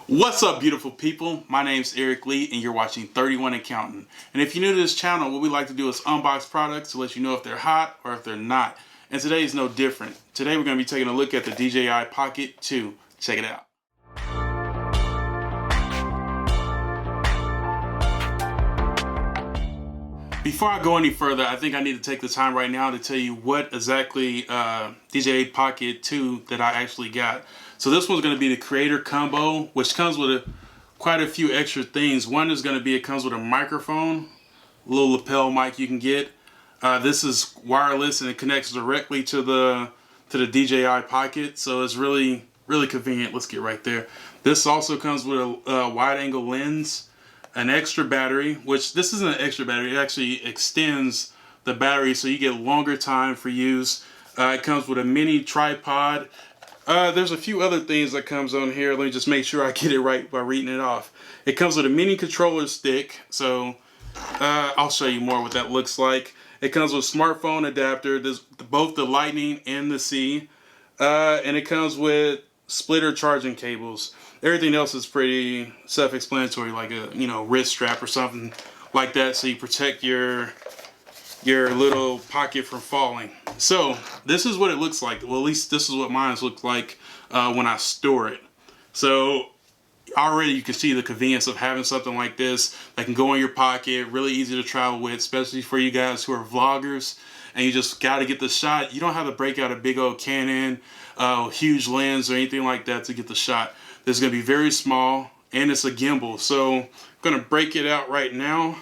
What's up, beautiful people? My name's Eric Lee and you're watching 31 Accountant. And if you're new to this channel, what we like to do is unbox products to let you know if they're hot or if they're not. And today is no different. Today we're going to be taking a look at the DJI Pocket 2. Check it out. Before I go any further, I think I need to take the time right now to tell you what exactly DJI Pocket 2 that I actually got. So this one's going to be the Creator Combo, which comes with quite a few extra things. One is going to be it comes with a microphone, a little lapel mic you can get. This is wireless and it connects directly to the DJI Pocket, so it's really convenient. Let's get right there. This also comes with a wide-angle lens, an extra battery, which this isn't an extra battery. It actually extends the battery so you get longer time for use. It comes with a mini tripod. There's a few other things that comes on here. Let me just make sure I get it right by reading it off. It comes with a mini controller stick, so I'll show you more what that looks like. It comes with a smartphone adapter. There's both the Lightning and the C, and it comes with splitter charging cables. Everything else is pretty self-explanatory, like a wrist strap or something like that, so you protect your little pocket from falling. So this is what it looks like. Well, at least this is what mine looks like when I store it. So already you can see the convenience of having something like this that can go in your pocket, really easy to travel with, especially for you guys who are vloggers and you just got to get the shot. You don't have to break out a big old Canon, huge lens or anything like that to get the shot. This is going to be very small and it's a gimbal. So I'm going to break it out right now.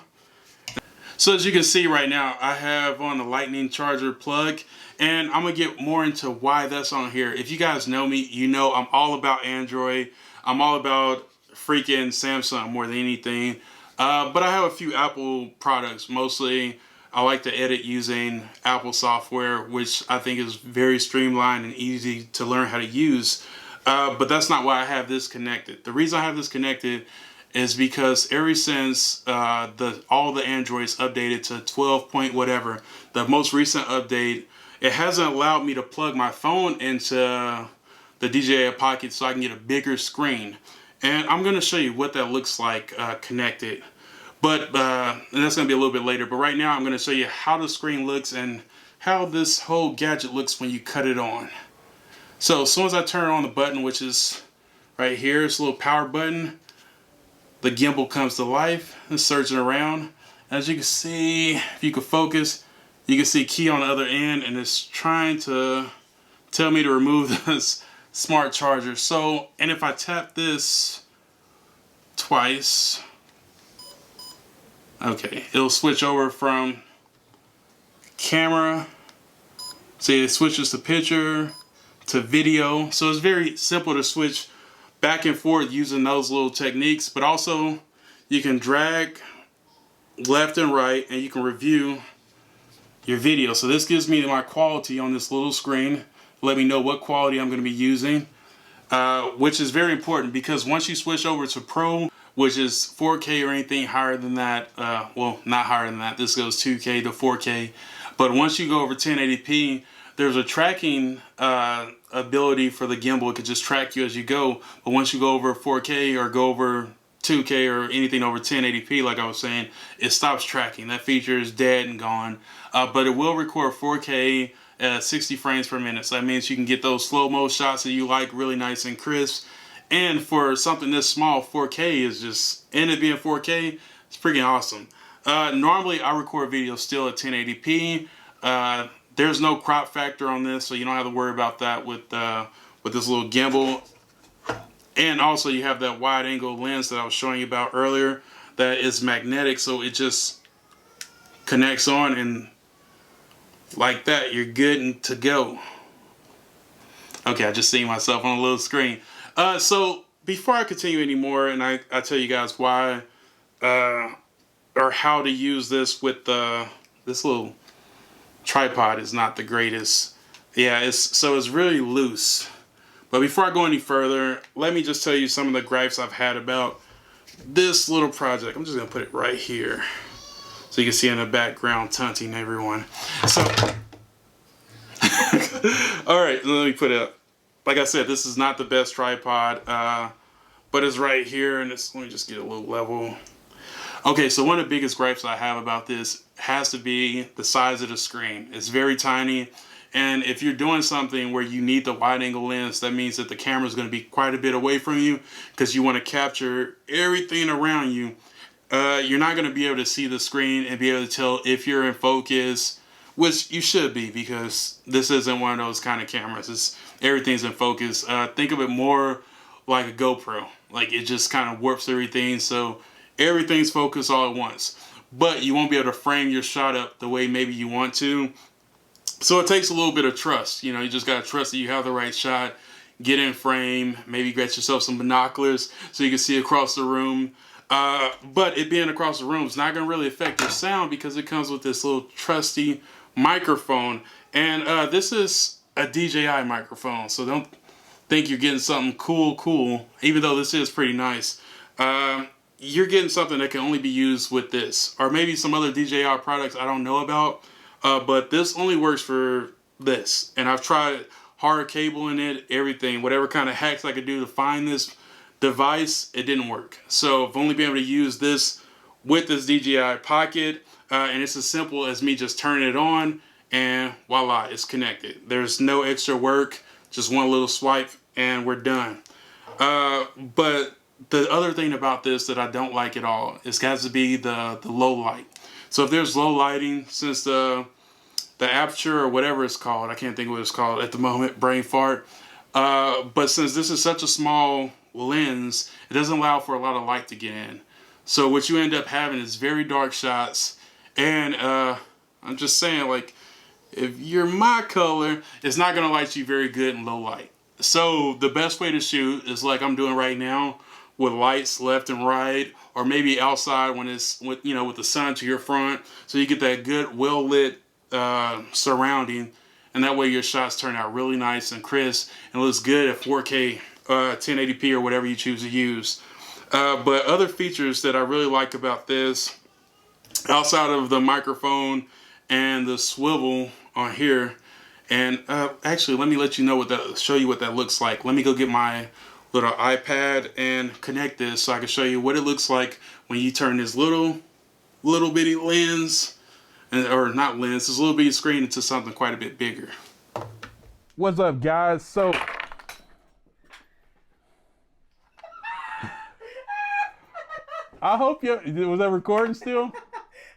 So as you can see right now, I have on the lightning charger plug, and I'm going to get more into why that's on here. If you guys know me, you know I'm all about Android. I'm all about freaking Samsung more than anything. But I have a few Apple products. Mostly I like to edit using Apple software, which I think is very streamlined and easy to learn how to use. But that's not why I have this connected. The reason I have this connected is because ever since all the Androids updated to 12 point whatever, the most recent update, it hasn't allowed me to plug my phone into the DJI Pocket so I can get a bigger screen. And I'm going to show you what that looks like connected. But and that's going to be a little bit later. But right now I'm going to show you how the screen looks and how this whole gadget looks when you cut it on. So as soon as I turn on the button, which is right here, it's a little power button, the gimbal comes to life. It's searching around. As you can see, if you can focus, you can see key on the other end, and it's trying to tell me to remove this smart charger. So, and if I tap this twice, okay, it'll switch over from camera. See, it switches to picture to video. So it's very simple to switch back and forth using those little techniques, but also you can drag left and right and you can review your video. So this gives me my quality on this little screen, let me know what quality I'm going to be using, which is very important because once you switch over to Pro, which is 4K or anything higher than that, well, not higher than that, this goes 2K to 4K, but once you go over 1080p, there's a tracking ability for the gimbal. It could just track you as you go. But once you go over 4K or go over 2K or anything over 1080p, like I was saying, it stops tracking. That feature is dead and gone. But it will record 4K at 60 frames per minute. So that means you can get those slow-mo shots that you like really nice and crisp. And for something this small, 4K is just, and it being 4K, it's freaking awesome. Normally, I record videos still at 1080p. There's no crop factor on this, so you don't have to worry about that with this little gimbal. And also you have that wide angle lens that I was showing you about earlier that is magnetic, so it just connects on, and like that, you're good to go. Okay, I just seen myself on a little screen. So before I continue anymore, and I tell you guys why or how to use this with this little tripod is not the greatest. Yeah, it's really loose. But before I go any further, let me just tell you some of the gripes I've had about this little project. I'm just gonna put it right here so you can see in the background taunting everyone. So all right, let me put it up. Like I said, this is not the best tripod. but it's right here, and let me just get a little level. Okay, so one of the biggest gripes I have about this has to be the size of the screen. It's very tiny, and if you're doing something where you need the wide angle lens, that means that the camera is going to be quite a bit away from you because you want to capture everything around you. You're not going to be able to see the screen and be able to tell if you're in focus, which you should be, because this isn't one of those kind of cameras. Everything's in focus. Think of it more like a GoPro. Like, it just kind of warps everything, so everything's focused all at once. But you won't be able to frame your shot up the way maybe you want to. So it takes a little bit of trust. You know, you just got to trust that you have the right shot. Get in frame. Maybe get yourself some binoculars so you can see across the room. But it being across the room is not going to really affect your sound because it comes with this little trusty microphone. And this is a DJI microphone, so don't think you're getting something cool, even though this is pretty nice. You're getting something that can only be used with this, or maybe some other DJI products I don't know about, but this only works for this. And I've tried hard cabling it, everything, whatever kind of hacks I could do to find this device, it didn't work. So I've only been able to use this with this DJI Pocket, and it's as simple as me just turning it on, and voila, it's connected. There's no extra work, just one little swipe, and we're done. But the other thing about this that I don't like at all is has to be the low light. So if there's low lighting, since the aperture or whatever it's called, I can't think of what it's called at the moment, brain fart. But since this is such a small lens, it doesn't allow for a lot of light to get in. So what you end up having is very dark shots. And I'm just saying, like, if you're my color, it's not gonna light you very good in low light. So the best way to shoot is like I'm doing right now, with lights left and right, or maybe outside when it's with the sun to your front, so you get that good, well lit surrounding, and that way your shots turn out really nice and crisp and looks good at 4K, 1080p, or whatever you choose to use. But other features that I really like about this, outside of the microphone and the swivel on here, and actually let me show you what that looks like. Let me go get my little iPad and connect this so I can show you what it looks like when you turn this little bitty lens, or not lens, this little bitty screen into something quite a bit bigger. What's up, guys? So I hope was that recording still?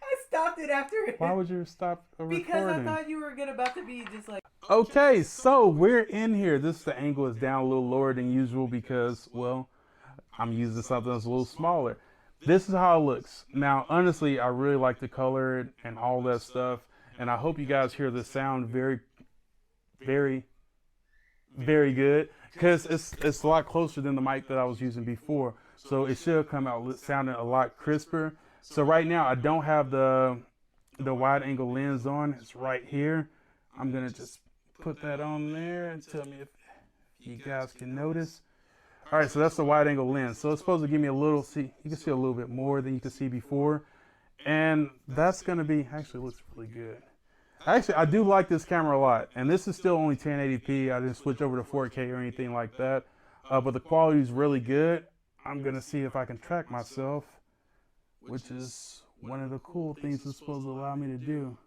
I stopped it after it. Why would you stop recording? Because I thought you were about to be just like... Okay, so we're in here. The angle is down a little lower than usual because, well, I'm using something that's a little smaller. This is how it looks. Now, honestly, I really like the color and all that stuff, and I hope you guys hear the sound very, very, very good, because it's a lot closer than the mic that I was using before. So it should come out sounding a lot crisper. So right now, I don't have the wide angle lens on. It's right here. I'm gonna just put that on there and tell me if you guys can notice. All right, so that's the wide angle lens. So it's supposed to give me you can see a little bit more than you could see before. And that's gonna be, actually looks really good. Actually, I do like this camera a lot. And this is still only 1080p. I didn't switch over to 4K or anything like that. But the quality is really good. I'm gonna see if I can track myself, which is one of the cool things it's supposed to allow me to do.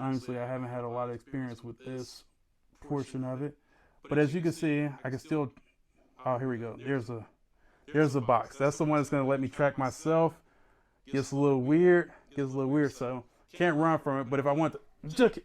Honestly, I haven't had a lot of experience with this portion of it, but as you can see, I can still, oh, here we go. There's a box. That's the one that's going to let me track myself. Gets a little weird, so can't run from it, but if I want to juke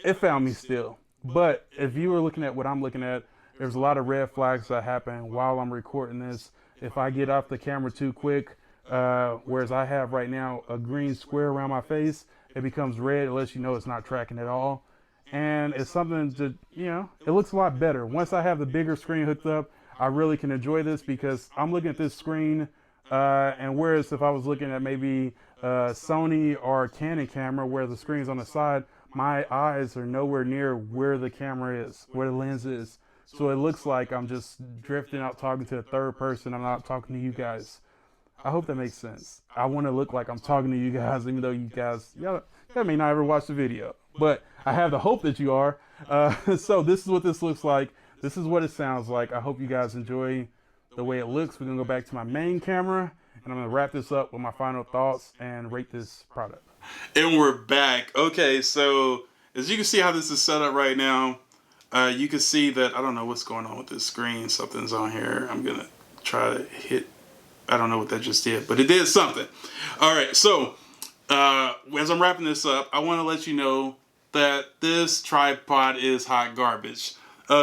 it found me still. But if you were looking at what I'm looking at, there's a lot of red flags that happen while I'm recording this. If I get off the camera too quick, whereas I have right now a green square around my face, it becomes red. It lets you know it's not tracking at all. And it's something to, it looks a lot better. Once I have the bigger screen hooked up, I really can enjoy this because I'm looking at this screen, and whereas if I was looking at maybe Sony or Canon camera where the screen's on the side, my eyes are nowhere near where the camera is, where the lens is. So it looks like I'm just drifting out talking to a third person. I'm not talking to you guys. I hope that makes sense. I want to look like I'm talking to you guys, even though you guys, y'all may not ever watch the video. But I have the hope that you are. So this is what this looks like. this is what it sounds like. I hope you guys enjoy the way it looks. We're gonna go back to my main camera, and I'm gonna wrap this up with my final thoughts and rate this product. And we're back. Okay, so as you can see how this is set up right now, you can see that, I don't know what's going on with this screen. Something's on here. I'm gonna try to hit, I don't know what that just did, but it did something. All right, so as I'm wrapping this up, I want to let you know that this tripod is hot garbage.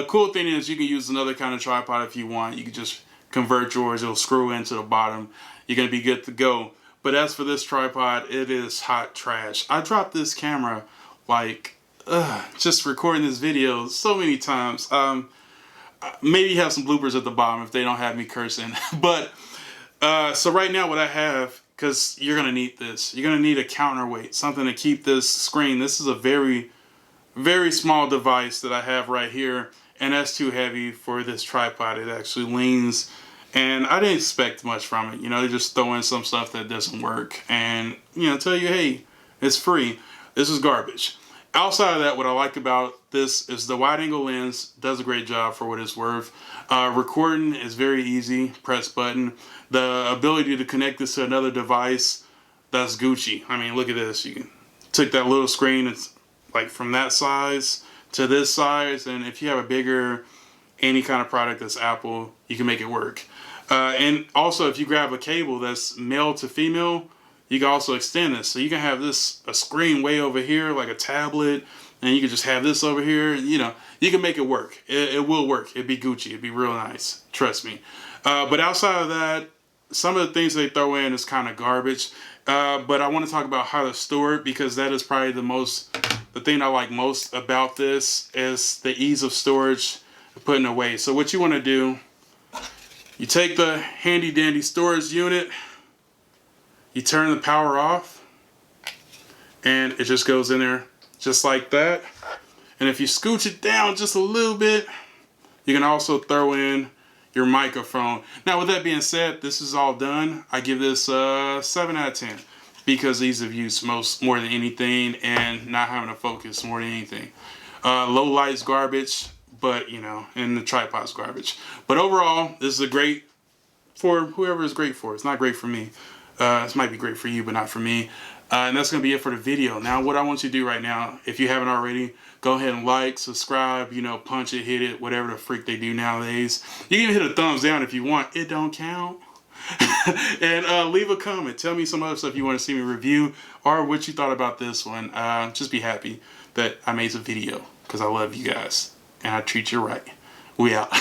Cool thing is you can use another kind of tripod if you want. You can just convert yours. It'll screw into the bottom. You're going to be good to go. But as for this tripod, it is hot trash. I dropped this camera like just recording this video so many times. Maybe have some bloopers at the bottom if they don't have me cursing. But so right now what I have, because you're going to need this. You're going to need a counterweight, something to keep this screen. This is a very, very small device that I have right here, and that's too heavy for this tripod. It actually leans, and I didn't expect much from it. You know, they just throw in some stuff that doesn't work and, you know, tell you, hey, it's free. This is garbage. Outside of that, what I like about this is the wide angle lens does a great job for what it's worth. Recording is very easy, press button. The ability to connect this to another device, that's Gucci. I mean, look at this. You can take that little screen, it's like from that size to this size, and if you have a bigger, any kind of product that's Apple, you can make it work. And also, if you grab a cable that's male to female, you can also extend this. So you can have this, a screen way over here, like a tablet, and you can just have this over here. You know, you can make it work. It will work. It'd be Gucci. It'd be real nice. Trust me. But outside of that, some of the things they throw in is kind of garbage. But I want to talk about how to store it, because that is probably the thing I like most about this is the ease of storage, putting away. So what you want to do, you take the handy dandy storage unit, you turn the power off, and it just goes in there just like that. And if you scooch it down just a little bit, you can also throw in your microphone. Now, with that being said, this is all done. I give this 7 out of 10 because ease of use more than anything, and not having to focus more than anything. Low light's garbage, but you know, and the tripod's garbage. But overall, this is a great for whoever it's great for. It's not great for me. This might be great for you, but not for me. And that's going to be it for the video. Now, what I want you to do right now, if you haven't already, go ahead and like, subscribe, you know, punch it, hit it, whatever the freak they do nowadays. You can even hit a thumbs down if you want. It don't count. And leave a comment. Tell me some other stuff you want to see me review, or what you thought about this one. Just be happy that I made a video, because I love you guys and I treat you right. We out.